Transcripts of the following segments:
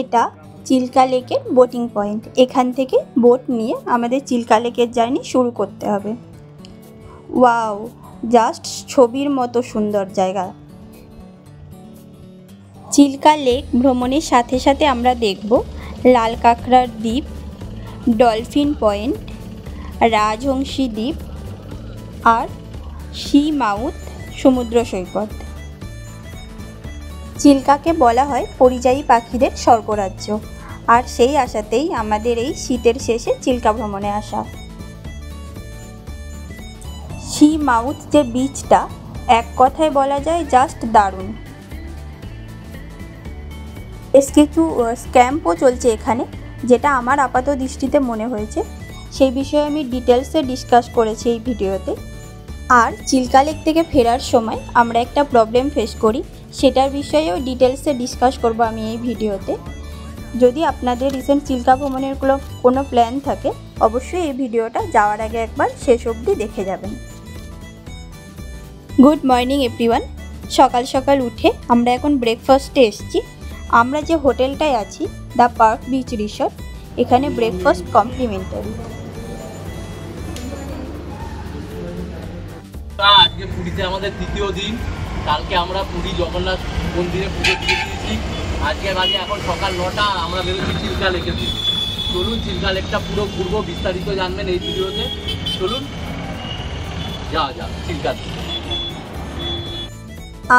এটা চিল্কা লেকের boating point. এখান থেকে বোট নিয়ে আমাদের চিল্কা লেকের জার্নি শুরু করতে হবে। ওয়াও, জাস্ট ছবির মতো সুন্দর জায়গা। চিল্কা লেক ভ্রমণের সাথে সাথে আমরা দেখব লাল কাঁকড়ার দ্বীপ, ডলফিন পয়েন্ট, রাজহংসী দ্বীপ আর সি মাউথ সমুদ্র সৈকত। চিল্কাকে বলা হয় পরিযায়ী পাখিদের স্বর্গরাজ্য, আর সেই আশাতেই আমাদের এই শীতের শেষে চিল্কা ভ্রমণে আসা। সি মাউথ যে বিচটা, এক কথায় বলা যায় জাস্ট দারুণ। বেশ কিছু স্ক্যাম্পও চলছে এখানে, যেটা আমার আপাত দৃষ্টিতে মনে হয়েছে। সেই বিষয়ে আমি ডিটেলসে ডিসকাস করেছি এই ভিডিওতে। আর চিল্কা লেক থেকে ফেরার সময় আমরা একটা প্রবলেম ফেস করি, সেটার বিষয়েও ডিটেলসে ডিসকাস করব আমি এই ভিডিওতে। যদি আপনাদের রিসেন্ট চিল্কা ভ্রমণের কোনো প্ল্যান থাকে, অবশ্যই এই ভিডিওটা যাওয়ার আগে একবার শেষ অবধি দেখে যাবেন। Good morning everyone. সকাল সকাল উঠে আমরা এখন ব্রেকফাস্টে এসেছি। আমরা যে হোটেলটায় আছি, দ্য পার্ক বিচ রিসর্ট, এখানে ব্রেকফাস্ট কমপ্লিমেন্টারি। আজকে পুরীতে আমাদের তৃতীয় দিন। কালকে আমরা পুরী জগন্নাথ মন্দিরে পুজো দিয়ে দিয়েছি। আজকে বাজে এখন সকাল 9টা, আমরা বেরোচ্ছি চিল্কা লেকের দিকে। চলুন চিল্কা লেকটা পুরো ঘুরবো, বিস্তারিত জানবেন এই ভিডিওতে। চলুন যাওয়া যাক চিল্কা লেক।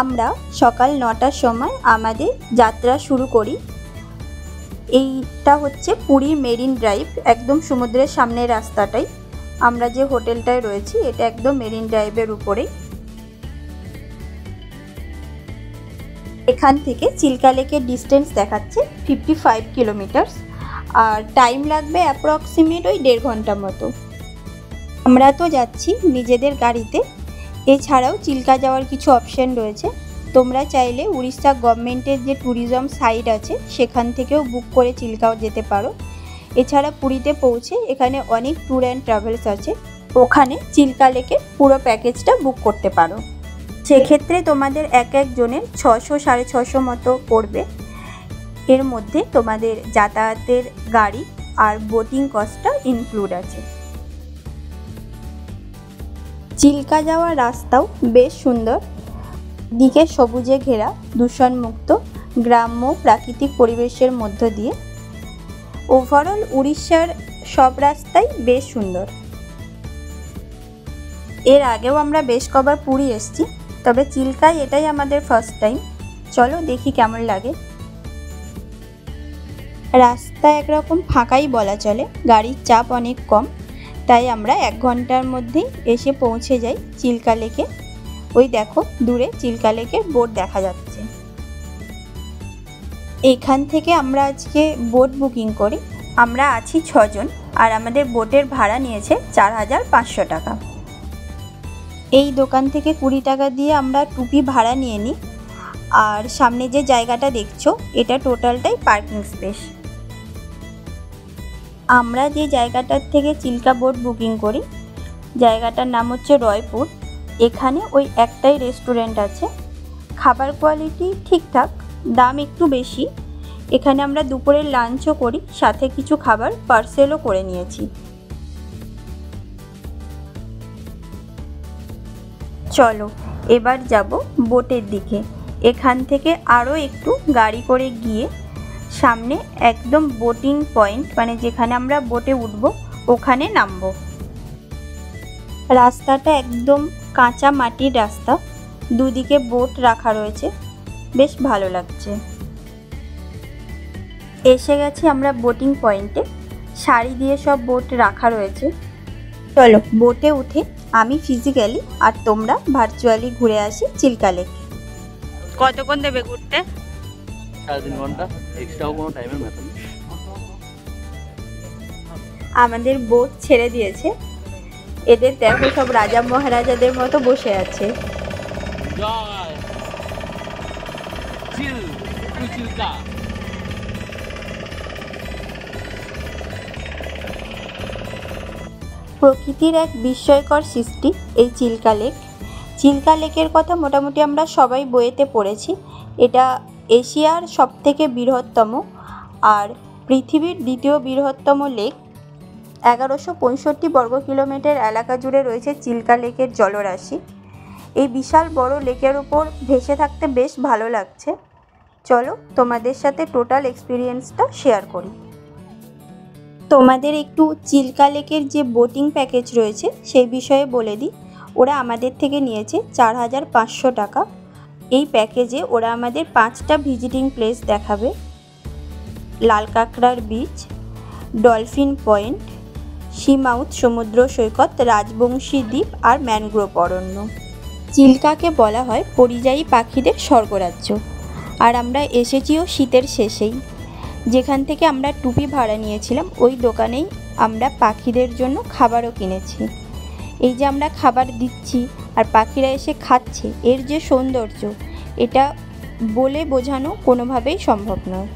আমরা সকাল 9টার সময় আমাদের যাত্রা শুরু করি। এইটা হচ্ছে পুরীর মেরিন ড্রাইভ, একদম সমুদ্রের সামনের রাস্তাটাই। আমরা যে হোটেলটায় রয়েছি এটা একদম মেরিন ড্রাইভের উপরেই। এখান থেকে চিল্কা লেকের ডিস্টেন্স দেখাচ্ছে 55 কিলোমিটার, আর টাইম লাগবে অ্যাপ্রক্সিমেট ওই 1.5 ঘন্টা মতো। আমরা তো যাচ্ছি নিজেদের গাড়িতে, এছাড়াও চিল্কা যাওয়ার কিছু অপশন রয়েছে। তোমরা চাইলে উড়িষ্যা গভর্নমেন্টের যে ট্যুরিজম সাইট আছে সেখান থেকেও বুক করে চিল্কাও যেতে পারো। এছাড়া পুরীতে পৌঁছে এখানে অনেক ট্যুর অ্যান্ড ট্রাভেলস আছে, ওখানে চিল্কা লেকের পুরো প্যাকেজটা বুক করতে পারো। সেক্ষেত্রে তোমাদের এক একজনের 600-650 মতো পড়বে। এর মধ্যে তোমাদের যাতায়াতের গাড়ি আর বোটিং কস্টটা ইনক্লুড আছে। চিল্কা যাওয়ার রাস্তাও বেশ সুন্দর, দিকে সবুজে ঘেরা, দূষণমুক্ত গ্রাম্য প্রাকৃতিক পরিবেশের মধ্য দিয়ে। ওভারঅল উড়িষ্যার সব রাস্তাই বেশ সুন্দর। এর আগেও আমরা বেশ কবার পুরী এসেছি, তবে চিল্কায় এটাই আমাদের ফার্স্ট টাইম। চলো দেখি কেমন লাগে। রাস্তা একরকম ফাঁকাই বলা চলে, গাড়ির চাপ অনেক কম, তাই আমরা 1 ঘন্টার মধ্যেই এসে পৌঁছে যাই চিল্কা লেকে। ওই দেখো দূরে চিল্কা লেকের বোট দেখা যাচ্ছে। এখান থেকে আমরা আজকে বোট বুকিং করি। আমরা আছি 6 জন, আর আমাদের বোটের ভাড়া নিয়েছে 4500 টাকা। এই দোকান থেকে 20 টাকা দিয়ে আমরা টুপি ভাড়া নিয়ে নিই। আর সামনে যে জায়গাটা দেখছো, এটা টোটালটাই পার্কিং স্পেস। আমরা যে জায়গাটার থেকে চিল্কা বোট বুকিং করি, জায়গাটার নাম হচ্ছে রয়পুর। এখানে ওই একটাই রেস্টুরেন্ট আছে, খাবার কোয়ালিটি ঠিকঠাক, দাম একটু বেশি। এখানে আমরা দুপুরের লাঞ্চও করি, সাথে কিছু খাবার পার্সেলও করে নিয়েছি। চলো এবার যাব বোটের দিকে। এখান থেকে আরও একটু গাড়ি করে গিয়ে সামনে একদম বোটিং পয়েন্ট, মানে যেখানে আমরা বোটে উঠব, ওখানে নামবো। রাস্তাটা একদম কাঁচা মাটির রাস্তা, দুদিকে বোট রাখা রয়েছে, বেশ ভালো লাগছে। এসে গেছি আমরা বোটিং পয়েন্টে, সারি দিয়ে সব বোট রাখা রয়েছে। চলো বোটে উঠে আমি ফিজিক্যালি আর তোমরা ভার্চুয়ালি ঘুরে আসি চিল্কা লেক। কতক্ষণ দেবে ঘুরতে? 3.5 ঘন্টা, এক্সট্রাও কোনো টাইমের ব্যাপার নেই। আমাদের বোট ছেড়ে দিয়েছে, এদের দেখো সব রাজা মহারাজাদের মতো বসে আছে। প্রকৃতির এক বিস্ময়কর সৃষ্টি এই চিল্কা লেক। চিল্কা লেকের কথা মোটামুটি আমরা সবাই বইয়েতে পড়েছি। এটা এশিয়ার সবথেকে বৃহত্তম আর পৃথিবীর দ্বিতীয় বৃহত্তম লেক। 1165 বর্গ কিলোমিটার এলাকা জুড়ে রয়েছে চিল্কা লেকের জলরাশি। এই বিশাল বড় লেকের ওপর ভেসে থাকতে বেশ ভালো লাগছে। চলো তোমাদের সাথে টোটাল এক্সপিরিয়েন্সটা শেয়ার করি। তোমাদের একটু চিল্কা লেকের যে বোটিং প্যাকেজ রয়েছে সেই বিষয়ে বলে দিই। ওরা আমাদের থেকে নিয়েছে 4500 টাকা। এই প্যাকেজে ওরা আমাদের 5টা ভিজিটিং প্লেস দেখাবে: লাল কাঁকড়ার beach, dolphin point, sea mouth সমুদ্র সৈকত, রাজবংশী দ্বীপ আর ম্যানগ্রোভ অরণ্য। চিল্কাকে বলা হয় পরিযায়ী পাখিদের স্বর্গরাজ্য। আর আমরা এসেছিও শীতের শেষেই। যেখান থেকে আমরা টুপি ভাড়া নিয়েছিলাম ওই দোকানেই আমরা পাখিদের জন্য খাবারও কিনেছি। এই যে আমরা খাবার দিচ্ছি আর পাখিরা এসে খাচ্ছে, এর যে সৌন্দর্য, এটা বলে বোঝানো কোনোভাবেই সম্ভব নয়।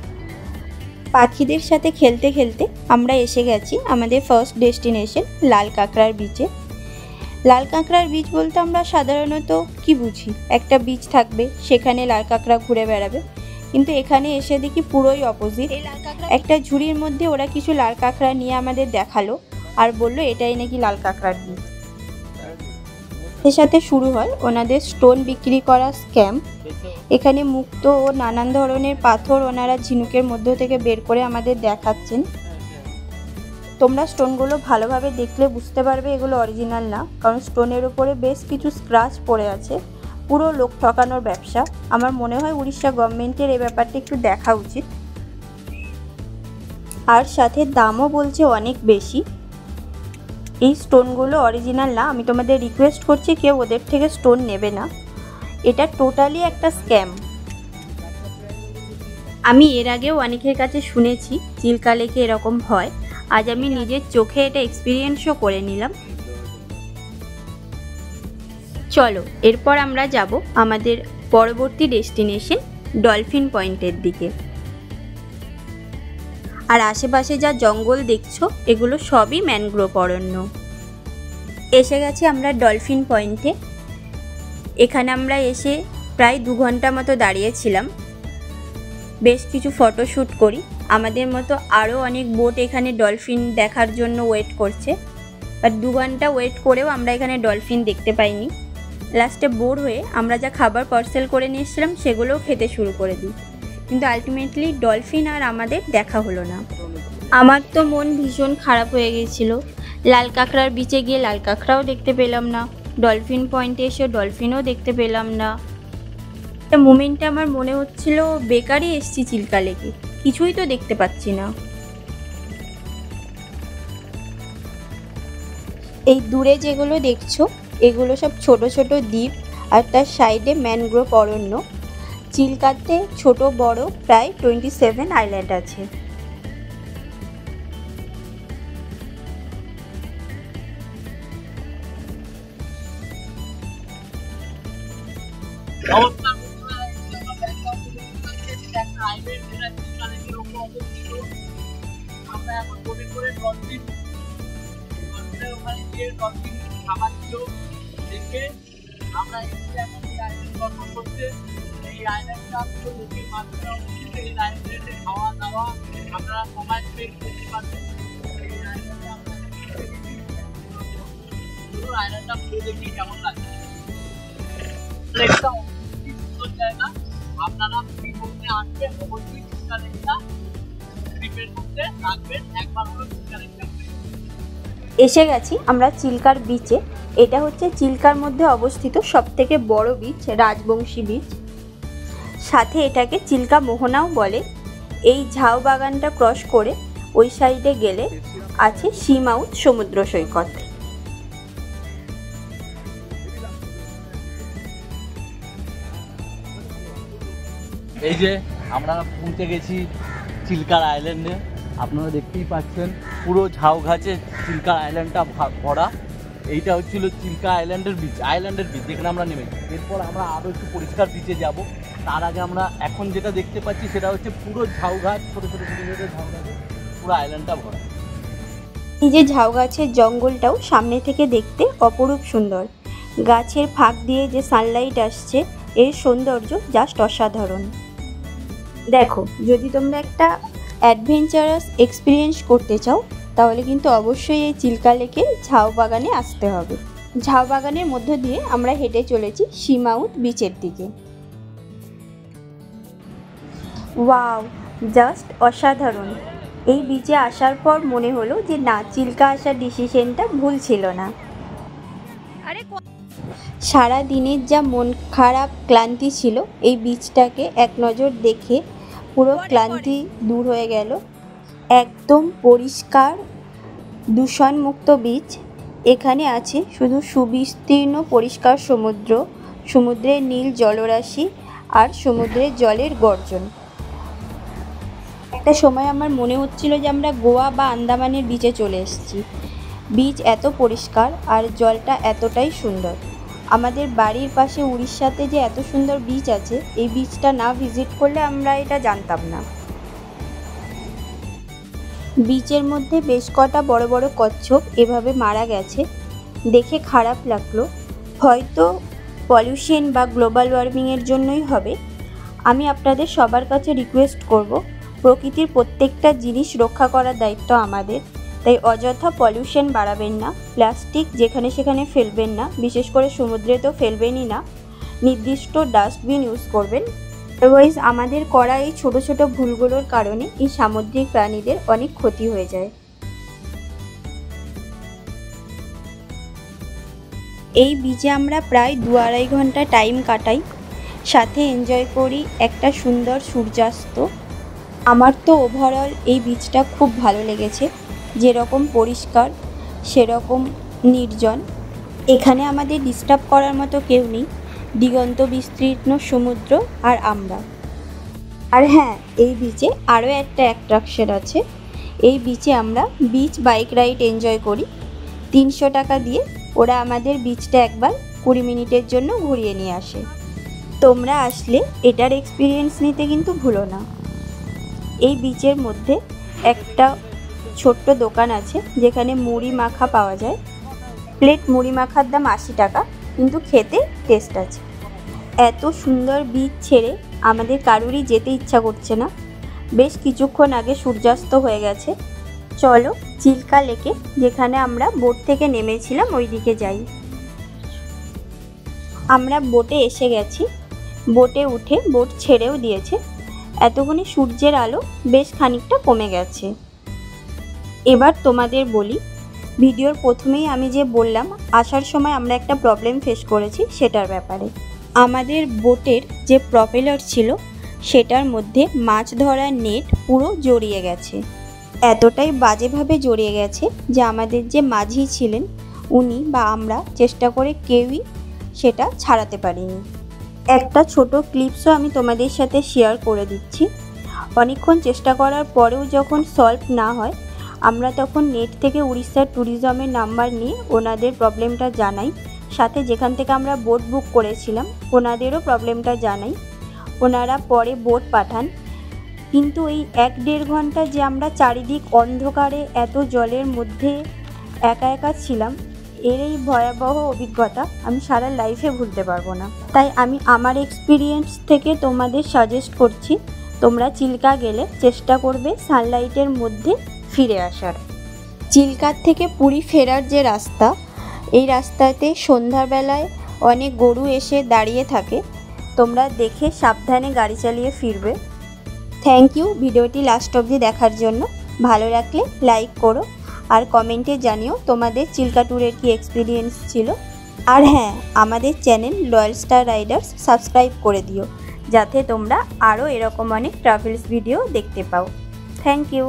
পাখিদের সাথে খেলতে খেলতে আমরা এসে গেছি আমাদের ফার্স্ট ডেস্টিনেশন লাল কাঁকড়ার বিচে। লাল কাঁকড়ার বিচ বলতে আমরা সাধারণত কি বুঝি, একটা বিচ থাকবে, সেখানে লাল কাঁকড়া ঘুরে বেড়াবে। কিন্তু এখানে এসে দেখি পুরোই অপোজিট। একটা ঝুড়ির মধ্যে ওরা কিছু লাল কাঁকড়া নিয়ে আমাদের দেখালো আর বললো এটাই নাকি লাল কাঁকড়ার বিচ। এর সাথে শুরু হয় ওনাদের স্টোন বিক্রি করা স্ক্যাম। এখানে মুক্ত ও নানান ধরনের পাথর ওনারা ঝিনুকের মধ্য থেকে বের করে আমাদের দেখাচ্ছেন। তোমরা স্টোনগুলো ভালোভাবে দেখলে বুঝতে পারবে এগুলো অরিজিনাল না, কারণ স্টোনের উপরে বেশ কিছু স্ক্র্যাচ পড়ে আছে। পুরো লোক ঠকানোর ব্যবসা। আমার মনে হয় উড়িষ্যা গভর্নমেন্টের এই ব্যাপারটা একটু দেখা উচিত। আর সাথে দামও বলছে অনেক বেশি। এই স্টোনগুলো অরিজিনাল না। আমি তোমাদের রিকোয়েস্ট করছি কেউ ওদের থেকে স্টোন নেবে না। এটা টোটালি একটা স্ক্যাম। আমি এর আগেও অনেকের কাছে শুনেছি চিল্কা লেকে এরকম হয়। আজ আমি নিজের চোখে এটা এক্সপিরিয়েন্সও করে নিলাম। চলো এরপর আমরা যাব আমাদের পরবর্তী ডেস্টিনেশন ডলফিন পয়েন্টের দিকে। আর আশেপাশে যা জঙ্গল দেখছো এগুলো সবই ম্যানগ্রোভ অরণ্য। এসে গেছি আমরা ডলফিন পয়েন্টে। এখানে আমরা এসে প্রায় 2 ঘন্টা মতো দাঁড়িয়েছিলাম, বেশ কিছু ফটোশ্যুট করি। আমাদের মতো আরও অনেক বোট এখানে ডলফিন দেখার জন্য ওয়েট করছে, বাট 2 ঘন্টা ওয়েট করেও আমরা এখানে ডলফিন দেখতে পাইনি। লাস্টে বোর হয়ে আমরা যা খাবার পার্সেল করে নিয়ে এসেছিলাম সেগুলোও খেতে শুরু করে দিই, কিন্তু আলটিমেটলি ডলফিন আর আমাদের দেখা হলো না। আমার তো মন ভীষণ খারাপ হয়ে গেছিলো। লাল কাঁকড়ার বিচে গিয়ে লাল কাঁকড়াও দেখতে পেলাম না, ডলফিন পয়েন্টে এসে ডলফিনও দেখতে পেলাম না। একটা মোমেন্টে আমার মনে হচ্ছিল বেকারই এসছি চিল্কা লেকে, কিছুই তো দেখতে পাচ্ছি না। এই দূরে যেগুলো দেখছো এগুলো সব ছোট ছোট দ্বীপ আর তার সাইডে ম্যানগ্রোভ অরণ্য। চিল্কাতে ছোট বড় প্রায় 27 আইল্যান্ড আছে। আমরা এখন বোটে করে ডলফিন ওখানে গিয়ে ডলফিন খাবার ছিল দেখে আমরা এখন এই আইল্যান্ড দর্শন করতে। এই আইল্যান্ডটা পুরো লোকের মাধ্যমে অবস্থিত। এই আইল্যান্ডে খাওয়া দাওয়া আপনারা সময় স্পেন্ড করতে পারবেন। এই আইল্যান্ডে আমরা পুরো আইল্যান্ডটা ঘুরে দেখি কেমন লাগে। একটা অবশ্যই সুন্দর জায়গা। আপনারা ফ্রি করতে আসবেন, অবশ্যই চিল্কা লেকটা ট্রিপের মধ্যে রাখবেন, একবার হলো চিল্কা লেকটা। এসে গেছি আমরা চিল্কার বিচে। এটা হচ্ছে চিল্কার মধ্যে অবস্থিত সবথেকে বড় বিচ, রাজবংশী বিচ। সাথে এটাকে চিল্কা মোহনাও বলে। এই ঝাউ বাগানটা ক্রস করে ওই সাইডে গেলে আছে সি মাউথ সমুদ্র সৈকত। এই যে আমরা পৌঁছে গেছি চিল্কার আইল্যান্ডে। আপনারা দেখতেই পাচ্ছেন পুরো ঝাউ গাছে চিল্কা আইল্যান্ডটা ভরা। এইটা হচ্ছিল চিল্কা আইল্যান্ডের বিচ, যেখানে আমরা নেমেছি। এরপর আমরা আরও একটু পরিষ্কার বিচে যাব। তার আগে আমরা এখন যেটা দেখতে পাচ্ছি সেটা হচ্ছে পুরো ঝাউ গাছ, ছোটো ছোটো ছোটো ছোটো ঝাউ গাছে পুরো আইল্যান্ডটা ভরা। এই যে ঝাউ গাছের জঙ্গলটাও সামনে থেকে দেখতে অপরূপ সুন্দর। গাছের ফাঁক দিয়ে যে সানলাইট আসছে, এর সৌন্দর্য জাস্ট অসাধারণ। দেখো, যদি তোমরা একটা অ্যাডভেঞ্চারাস এক্সপিরিয়েন্স করতে চাও তাহলে কিন্তু অবশ্যই এই চিল্কা লেকে ঝাউ বাগানে আসতে হবে। ঝাউ বাগানের মধ্য দিয়ে আমরা হেঁটে চলেছি সীমাউথ বিচের দিকে। ওয়াও, জাস্ট অসাধারণ। এই বিচে আসার পর মনে হলো যে না, চিল্কা আসার ডিসিশনটা ভুল ছিল না। সারা দিনের যা মন খারাপ ক্লান্তি ছিল, এই বিচটাকে এক নজর দেখে পুরো ক্লান্তি দূর হয়ে গেল। একদম পরিষ্কার দূষণমুক্ত বিচ। এখানে আছে শুধু সুবিস্তীর্ণ পরিষ্কার সমুদ্র, সমুদ্রের নীল জলরাশি আর সমুদ্রের জলের গর্জন। একটা সময় আমার মনে হচ্ছিল যে আমরা গোয়া বা আন্দামানের বিচে চলে এসেছি। বিচ এত পরিষ্কার আর জলটা এতটাই সুন্দর। আমাদের বাড়ির পাশে উড়িষ্যাতে যে এত সুন্দর বিচ আছে, এই বিচটা না ভিজিট করলে আমরা এটা জানতাম না। বিচের মধ্যে বেশ কটা বড় বড় কচ্ছপ এভাবে মারা গেছে, দেখে খারাপ লাগলো। হয়তো পলিউশন বা গ্লোবাল ওয়ার্মিংয়ের জন্যই হবে। আমি আপনাদের সবার কাছে রিকোয়েস্ট করব, প্রকৃতির প্রত্যেকটা জিনিস রক্ষা করার দায়িত্ব আমাদের। তাই অযথা পলিউশন বাড়াবেন না, প্লাস্টিক যেখানে সেখানে ফেলবেন না, বিশেষ করে সমুদ্রে তো ফেলবেনই না। নির্দিষ্ট ডাস্টবিন ইউজ করবেন। আদারওয়াইজ আমাদের করা এই ছোট ছোট ভুলগুলোর কারণে এই সামুদ্রিক প্রাণীদের অনেক ক্ষতি হয়ে যায়। এই বিচে আমরা প্রায় 2-2.5 ঘন্টা টাইম কাটাই, সাথে এনজয় করি একটা সুন্দর সূর্যাস্ত। আমার তো ওভারঅল এই বিচটা খুব ভালো লেগেছে। যেরকম পরিষ্কার সেরকম নির্জন। এখানে আমাদের ডিস্টার্ব করার মতো কেউ নেই। দিগন্ত বিস্তীর্ণ সমুদ্র আর আমরা। আর হ্যাঁ, এই বিচে আরও একটা অ্যাট্রাকশন আছে। এই বিচে আমরা বিচ বাইক রাইড এনজয় করি। 300 টাকা দিয়ে ওরা আমাদের বিচটা একবার 20 মিনিটের জন্য ঘুরিয়ে নিয়ে আসে। তোমরা আসলে এটার এক্সপিরিয়েন্স নিতে কিন্তু ভুলো না। এই বিচের মধ্যে একটা ছোট্ট দোকান আছে যেখানে মুড়ি মাখা পাওয়া যায়। প্লেট মুড়ি মাখার দাম 80 টাকা, কিন্তু খেতে টেস্ট আছে। এত সুন্দর বিচ ছেড়ে আমাদের কারোরই যেতে ইচ্ছা করছে না। বেশ কিছুক্ষণ আগে সূর্যাস্ত হয়ে গেছে। চলো চিল্কা লেকে, যেখানে আমরা বোট থেকে নেমেছিলাম, ওই দিকে যাই। আমরা বোটে এসে গেছি। বোটে উঠে বোট ছেড়েও দিয়েছে। এতক্ষণে সূর্যের আলো বেশ খানিকটা কমে গেছে। এবার তোমাদের বলি, ভিডিওর প্রথমেই আমি যে বললাম আসার সময় আমরা একটা প্রবলেম ফেস করেছি, সেটার ব্যাপারে। আমাদের বোটের যে প্রপেলার ছিল সেটার মধ্যে মাছ ধরার নেট পুরো জড়িয়ে গেছে। এতটাই বাজেভাবে জড়িয়ে গেছে যে আমাদের যে মাঝি ছিলেন উনি বা আমরা চেষ্টা করে কেউই সেটা ছাড়াতে পারিনি। একটা ছোট ক্লিপসও আমি তোমাদের সাথে শেয়ার করে দিচ্ছি। অনেকক্ষণ চেষ্টা করার পরেও যখন সলভ না হয়, আমরা তখন নেট থেকে উড়িষ্যার ট্যুরিজমের নাম্বার নিয়ে ওনাদের প্রবলেমটা জানাই। সাথে যেখান থেকে আমরা বোট বুক করেছিলাম ওনাদেরও প্রবলেমটা জানাই। ওনারা পরে বোট পাঠান। কিন্তু এই 1-1.5 ঘন্টা যে আমরা চারিদিক অন্ধকারে এত জলের মধ্যে একা একা ছিলাম, এর এই ভয়াবহ অভিজ্ঞতা আমি সারা লাইফে ভুলতে পারবো না। তাই আমি আমার এক্সপিরিয়েন্স থেকে তোমাদের সাজেস্ট করছি, তোমরা চিল্কা গেলে চেষ্টা করবে সানলাইটের মধ্যে ফিরে আসার। চিল্কার থেকে পুরী ফেরার যে রাস্তা, এই রাস্তাতে সন্ধ্যাবেলায় অনেক গরু এসে দাঁড়িয়ে থাকে। তোমরা দেখে সাবধানে গাড়ি চালিয়ে ফিরবে। থ্যাংক ইউ ভিডিওটি লাস্ট অবধি দেখার জন্য। ভালো লাগলে লাইক করো আর কমেন্টে জানিও তোমাদের চিল্কা ট্যুরের কি এক্সপিরিয়েন্স ছিল। আর হ্যাঁ, আমাদের channel loyal star Riders subscribe করে দিও, যাতে তোমরা আরও এরকম অনেক ট্রাভেলস ভিডিও দেখতে পাও। Thank you.